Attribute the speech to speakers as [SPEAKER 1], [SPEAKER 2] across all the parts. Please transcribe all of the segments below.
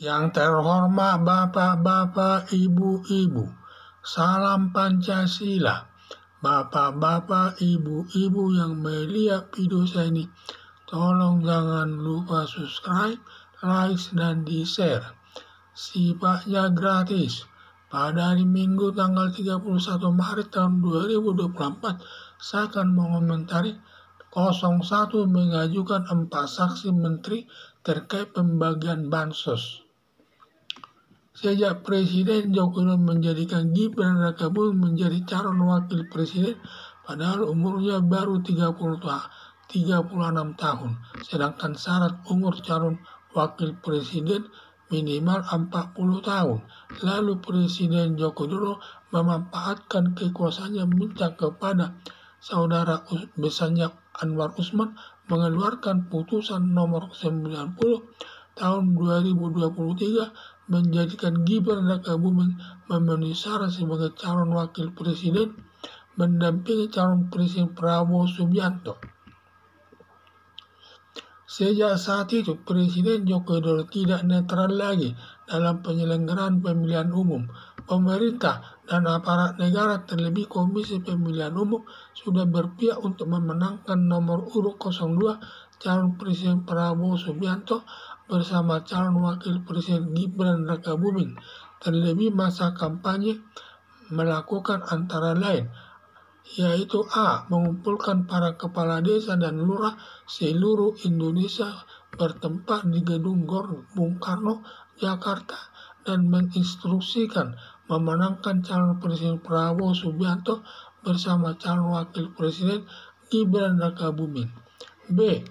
[SPEAKER 1] Yang terhormat Bapak-Bapak, Ibu-Ibu, salam Pancasila. Bapak-bapak, Ibu-Ibu yang melihat video saya ini, tolong jangan lupa subscribe, like, dan di-share. Sifatnya gratis. Pada hari Minggu tanggal 31 Maret tahun 2024, saya akan mengomentari 01 mengajukan 4 saksi menteri terkait pembagian bansos. Sejak Presiden Joko Widodo menjadikan Gibran Rakabuming menjadi calon wakil presiden, padahal umurnya baru 36 tahun, sedangkan syarat umur calon wakil presiden minimal 40 tahun. Lalu Presiden Joko Widodo memanfaatkan kekuasaannya minta kepada saudara besarnya Anwar Usman mengeluarkan putusan nomor 90 tahun 2023 menjadikan Gibran Rakabuming memenuhi syarat sebagai calon wakil presiden mendampingi calon presiden Prabowo Subianto. Sejak saat itu, Presiden Joko Widodo tidak netral lagi dalam penyelenggaraan pemilihan umum. Pemerintah dan aparat negara, terlebih Komisi Pemilihan Umum, sudah berpihak untuk memenangkan nomor urut 02 calon presiden Prabowo Subianto bersama calon wakil presiden Gibran Rakabuming. Terlebih masa kampanye melakukan antara lain, yaitu A. Mengumpulkan para kepala desa dan lurah seluruh Indonesia bertempat di Gedung GOR Bung Karno, Jakarta, dan menginstruksikan memenangkan calon presiden Prabowo Subianto bersama calon wakil presiden Gibran Rakabuming. B.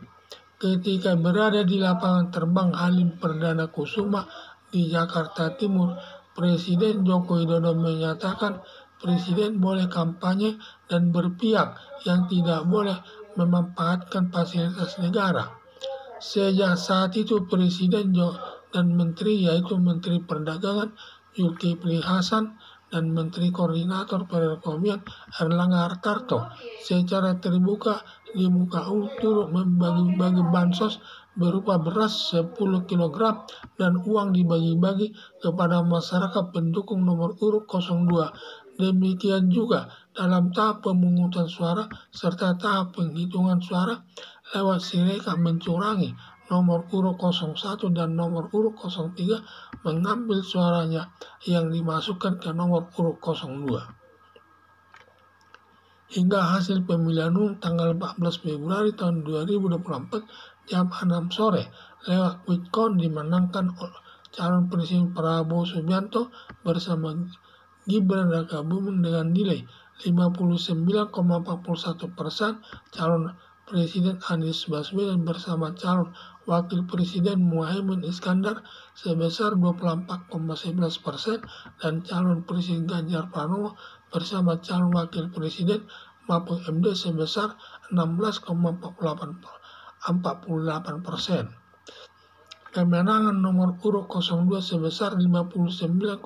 [SPEAKER 1] Ketika berada di lapangan terbang Halim Perdana Kusuma di Jakarta Timur, Presiden Joko Widodo menyatakan Presiden boleh kampanye dan berpihak, yang tidak boleh memanfaatkan fasilitas negara. Sejak saat itu Presiden dan Menteri, yaitu Menteri Perdagangan Zulkifli Hasan dan Menteri Koordinator Perekonomian Erlangga Hartarto secara terbuka di muka umum turut membagi-bagi bansos berupa beras 10 kg dan uang dibagi-bagi kepada masyarakat pendukung nomor urut 02. Demikian juga dalam tahap pemungutan suara serta tahap penghitungan suara lewat sirekap mencurangi nomor urut 01 dan nomor urut 03 mengambil suaranya yang dimasukkan ke nomor urut 02. Hingga hasil pemilihan umum tanggal 14 Februari tahun 2024 jam 6 sore lewat quick count dimenangkan calon presiden Prabowo Subianto bersama Gibran Rakabuming dengan nilai 59,41%, calon Presiden Anies Baswedan bersama calon Wakil Presiden Muhaimin Iskandar sebesar 24,11% dan calon Presiden Ganjar Pranowo bersama calon Wakil Presiden Mahfud MD sebesar 16,48%. Kemenangan nomor urut 02 sebesar 59,41%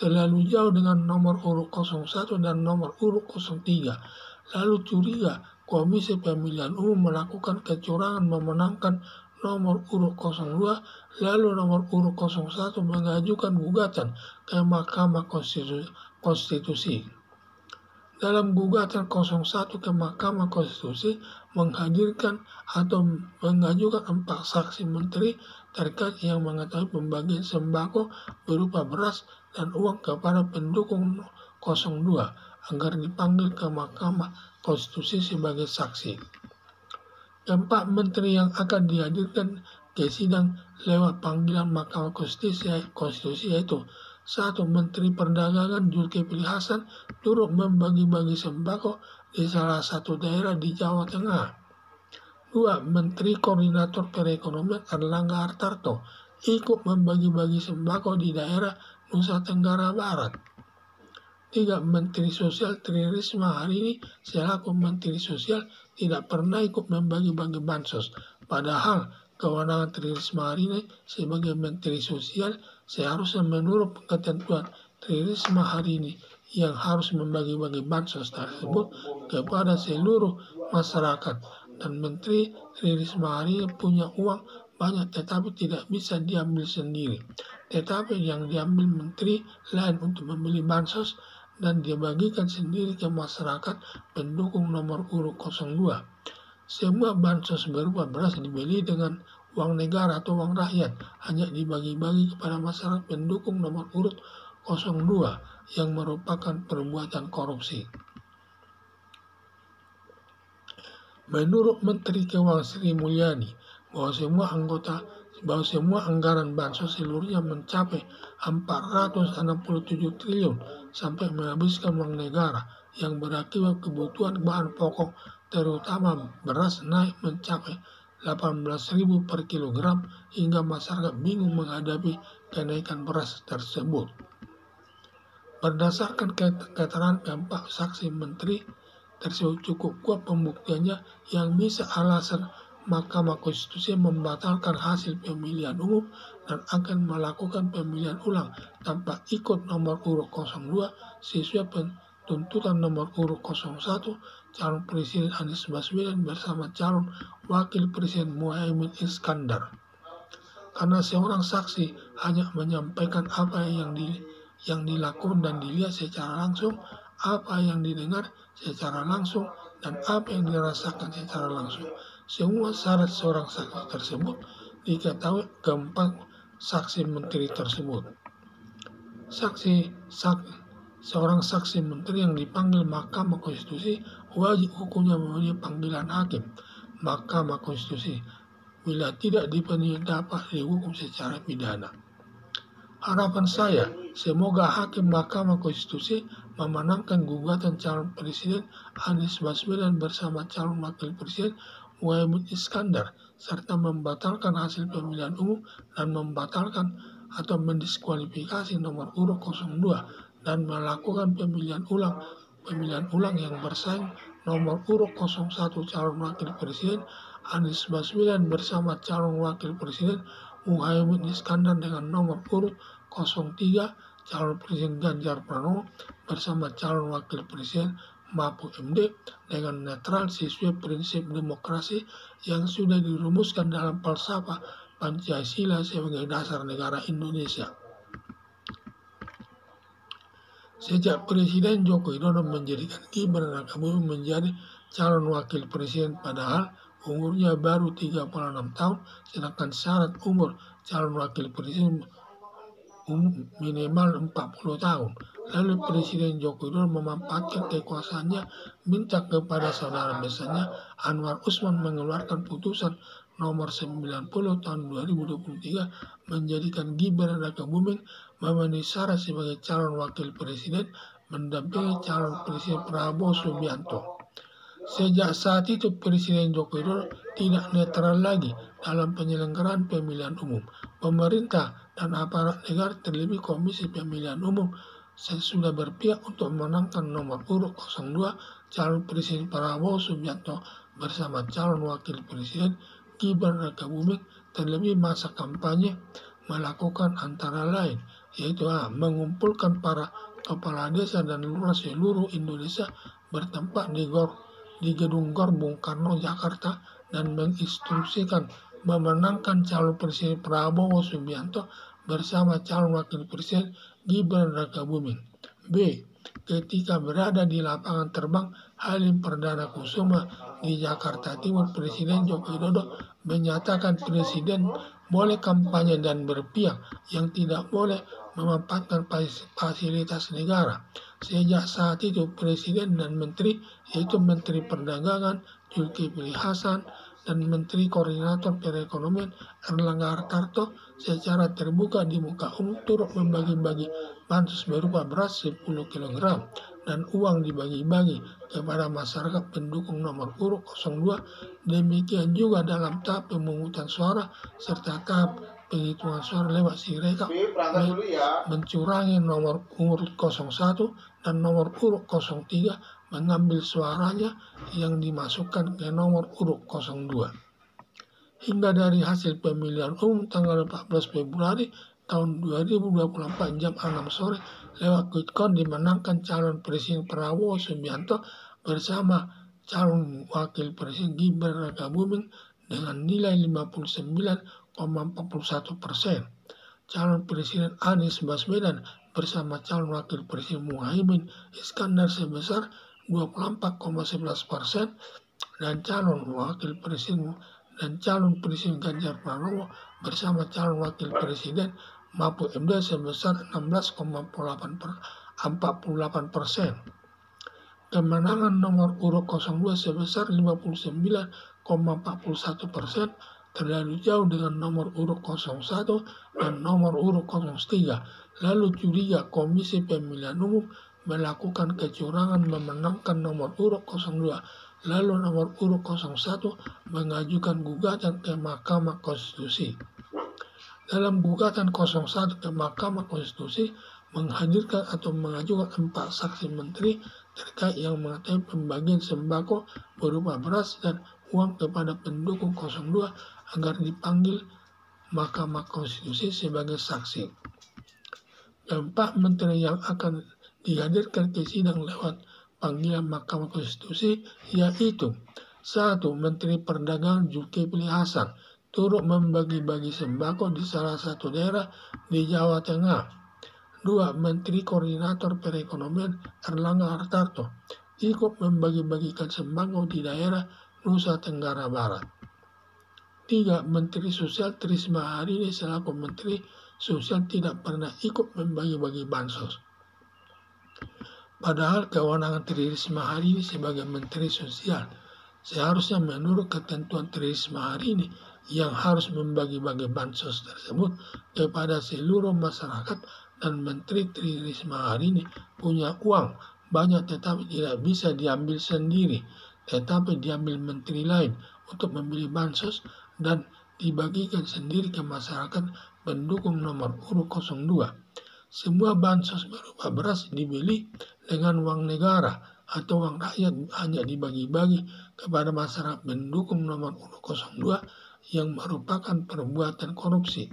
[SPEAKER 1] terlalu jauh dengan nomor urut 01 dan nomor urut 03. Lalu curiga Komisi Pemilihan Umum melakukan kecurangan memenangkan nomor urut 02, lalu nomor urut 01 mengajukan gugatan ke Mahkamah Konstitusi. Dalam gugatan 01 ke Mahkamah Konstitusi menghadirkan atau mengajukan 4 saksi menteri terkait yang mengetahui pembagian sembako berupa beras dan uang kepada pendukung 02 agar dipanggil ke Mahkamah Konstitusi sebagai saksi. Keempat menteri yang akan dihadirkan ke sidang lewat panggilan Mahkamah Konstitusi yaitu 1. Menteri Perdagangan Zulkifli Hasan turut membagi-bagi sembako di salah satu daerah di Jawa Tengah. 2. Menteri Koordinator Perekonomian Erlangga Hartarto ikut membagi-bagi sembako di daerah Nusa Tenggara Barat. 3. Menteri Sosial Tri Risma hari ini selaku Menteri Sosial tidak pernah ikut membagi-bagi bansos, padahal kewenangan Tri Risma hari ini sebagai Menteri Sosial seharusnya menurut ketentuan Tri Risma hari ini yang harus membagi-bagi bansos tersebut kepada seluruh masyarakat, dan Menteri Tri Risma hari ini punya uang banyak tetapi tidak bisa diambil sendiri. Tetapi yang diambil menteri lain untuk membeli bansos dan dibagikan sendiri ke masyarakat pendukung nomor urut 02. Semua bansos berupa beras dibeli dengan uang negara atau uang rakyat, hanya dibagi-bagi kepada masyarakat pendukung nomor urut 02 yang merupakan perbuatan korupsi. Menurut Menteri Keuangan Sri Mulyani, bahwa semua anggaran bansos seluruhnya mencapai 467 triliun sampai menghabiskan uang negara yang berakibat kebutuhan bahan pokok terutama beras naik mencapai 18.000 per kilogram hingga masyarakat bingung menghadapi kenaikan beras tersebut. Berdasarkan keterangan keempat saksi menteri tersebut cukup kuat pembuktiannya yang bisa alasan Mahkamah Konstitusi membatalkan hasil pemilihan umum dan akan melakukan pemilihan ulang tanpa ikut nomor urut 02 sesuai tuntutan nomor urut 01 calon presiden Anies Baswedan bersama calon wakil presiden Muhaimin Iskandar. Karena seorang saksi hanya menyampaikan apa yang dilakukan dan dilihat secara langsung, apa yang didengar secara langsung, dan apa yang dirasakan secara langsung. Semua syarat seorang saksi tersebut diketahui keempat saksi menteri tersebut. Seorang saksi menteri yang dipanggil Mahkamah Konstitusi wajib hukumnya memenuhi panggilan hakim Mahkamah Konstitusi. Bila tidak dipenuhi dapat dihukum secara pidana. Harapan saya, semoga hakim Mahkamah Konstitusi memenangkan gugatan calon presiden Anies Baswedan bersama calon wakil presiden Muhaimin Iskandar serta membatalkan hasil pemilihan umum dan membatalkan atau mendiskualifikasi nomor urut 02 dan melakukan pemilihan ulang yang bersaing nomor urut 01 calon wakil presiden Anies Baswedan bersama calon wakil presiden Muhaimin Iskandar dengan nomor urut 03 calon presiden Ganjar Pranowo bersama calon wakil presiden Mahfud MD dengan netral sesuai prinsip demokrasi yang sudah dirumuskan dalam falsafah Pancasila sebagai dasar negara Indonesia. Sejak Presiden Joko Widodo menjadikan Gibran Rakabuming menjadi calon wakil presiden padahal umurnya baru 36 tahun, sedangkan syarat umur calon wakil presiden minimal 40 tahun. Lalu Presiden Joko Widodo memanfaatkan kekuasaannya minta kepada saudara besarnya Anwar Usman mengeluarkan putusan nomor 90 tahun 2023 menjadikan Gibran Rakabuming memenuhi syarat sebagai calon wakil presiden mendampingi calon presiden Prabowo Subianto. Sejak saat itu Presiden Joko Widodo tidak netral lagi dalam penyelenggaraan pemilihan umum. Pemerintah dan aparat negara terlebih Komisi Pemilihan Umum sudah berpihak untuk memenangkan nomor urut 02 calon presiden Prabowo Subianto bersama calon wakil presiden Gibran Rakabuming. Terlebih masa kampanye melakukan antara lain yaitu mengumpulkan para kepala desa dan lurah seluruh Indonesia bertempat di Gedung Gor Bung Karno, Jakarta dan menginstruksikan memenangkan calon presiden Prabowo Subianto bersama calon wakil presiden Gibran Rakabuming. B. Ketika berada di lapangan terbang Halim Perdana Kusuma di Jakarta Timur, Presiden Joko Widodo menyatakan presiden boleh kampanye dan berpihak yang tidak boleh memanfaatkan fasilitas negara. Sejak saat itu Presiden dan Menteri, yaitu Menteri Perdagangan Zulkifli Hasan dan Menteri Koordinator Perekonomian Erlangga Hartarto secara terbuka di muka umum turut membagi-bagi bansos berupa beras 10 kg dan uang dibagi-bagi kepada masyarakat pendukung nomor urut 02. Demikian juga dalam tahap pemungutan suara serta tahap penghitungan suara lewat sirekap mencurangi nomor urut 01 dan nomor urut 03 mengambil suaranya yang dimasukkan ke nomor urut 02. Hingga dari hasil pemilihan umum tanggal 14 Februari tahun 2024 jam 6 sore lewat quick count dimenangkan calon presiden Prabowo Subianto bersama calon wakil presiden Gibran Rakabuming dengan nilai 59,99% 19,41%. Calon Presiden Anies Baswedan bersama calon Wakil Presiden Muhaimin Iskandar sebesar 24,11%, dan calon Presiden Ganjar Pranowo bersama calon Wakil Presiden Mahfud MD sebesar 16,48%. Kemenangan nomor urut 02 sebesar 59,41%, terlalu jauh dengan nomor urut 01 dan nomor urut 03. Lalu curiga Komisi Pemilihan Umum melakukan kecurangan memenangkan nomor urut 02. Lalu nomor urut 01 mengajukan gugatan ke Mahkamah Konstitusi. Dalam gugatan 01 ke Mahkamah Konstitusi menghadirkan atau mengajukan 4 saksi menteri terkait yang mengetahui pembagian sembako berupa beras dan uang kepada pendukung 02 agar dipanggil Mahkamah Konstitusi sebagai saksi. Keempat menteri yang akan dihadirkan ke sidang lewat panggilan Mahkamah Konstitusi yaitu 1. Menteri Perdagangan Zulkifli Hasan turut membagi-bagi sembako di salah satu daerah di Jawa Tengah. 2. Menteri Koordinator Perekonomian Erlangga Hartarto ikut membagi-bagikan sembako di daerah Nusa Tenggara Barat. 3. Menteri Sosial Tri Risma Hari ini selaku Menteri Sosial tidak pernah ikut membagi-bagi bansos. Padahal kewenangan Tri Risma Hari ini sebagai Menteri Sosial seharusnya menurut ketentuan Tri Risma Hari ini yang harus membagi-bagi bansos tersebut kepada seluruh masyarakat, dan Menteri Tri Risma Hari ini punya uang banyak tetapi tidak bisa diambil sendiri, tetapi diambil menteri lain untuk membeli bansos dan dibagikan sendiri ke masyarakat pendukung nomor urut 02. Semua bansos berupa beras dibeli dengan uang negara atau uang rakyat hanya dibagi-bagi kepada masyarakat pendukung nomor urut 02 yang merupakan perbuatan korupsi.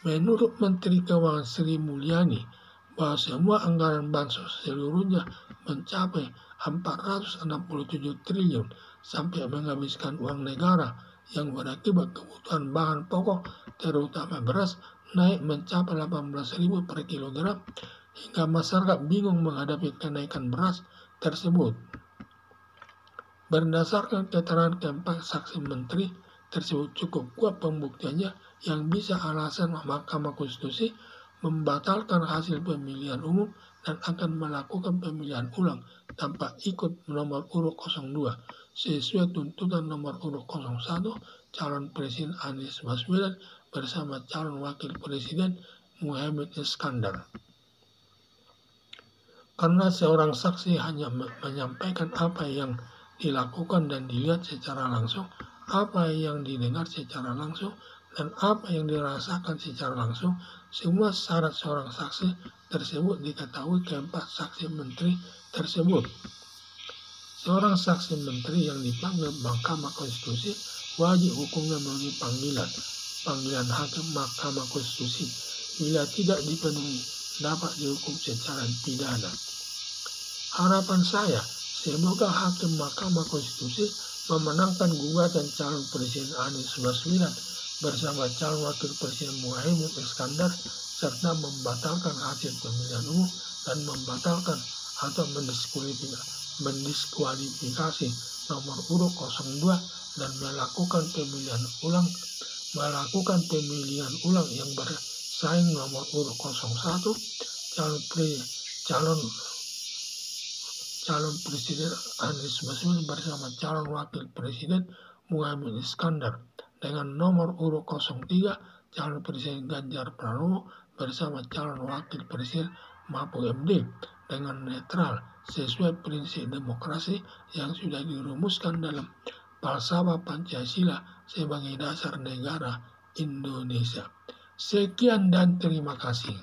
[SPEAKER 1] Menurut Menteri Keuangan Sri Mulyani, bahwa semua anggaran bansos seluruhnya mencapai 467 triliun sampai menghabiskan uang negara yang berakibat kebutuhan bahan pokok terutama beras naik mencapai 18.000 per kilogram hingga masyarakat bingung menghadapi kenaikan beras tersebut. Berdasarkan keterangan keempat saksi menteri tersebut cukup kuat pembuktiannya yang bisa alasan Mahkamah Konstitusi membatalkan hasil pemilihan umum dan akan melakukan pemilihan ulang tanpa ikut nomor urut 02 sesuai tuntutan nomor urut 01 calon Presiden Anies Baswedan bersama calon Wakil Presiden Muhaimin Iskandar. Karena seorang saksi hanya menyampaikan apa yang dilakukan dan dilihat secara langsung, apa yang didengar secara langsung, dan apa yang dirasakan secara langsung, semua syarat seorang saksi tersebut diketahui keempat saksi menteri tersebut. Seorang saksi menteri yang dipanggil Mahkamah Konstitusi wajib hukumnya melalui panggilan hakim Mahkamah Konstitusi. Bila tidak dipenuhi, dapat dihukum secara pidana. Harapan saya, semoga hakim Mahkamah Konstitusi memenangkan gugatan calon Presiden Anies Baswedan bersama calon Wakil Presiden Muhaimin Iskandar serta membatalkan hasil pemilihan umum dan membatalkan atau mendiskualifikasi nomor urut 02 dan melakukan pemilihan ulang yang bersaing nomor urut 01 calon Presiden Anies Baswedan bersama calon Wakil Presiden Muhaimin Iskandar dengan nomor urut 03 calon Presiden Ganjar Pranowo bersama calon Wakil Presiden Mahfud MD dengan netral sesuai prinsip demokrasi yang sudah dirumuskan dalam Falsafah Pancasila sebagai dasar negara Indonesia. Sekian dan terima kasih.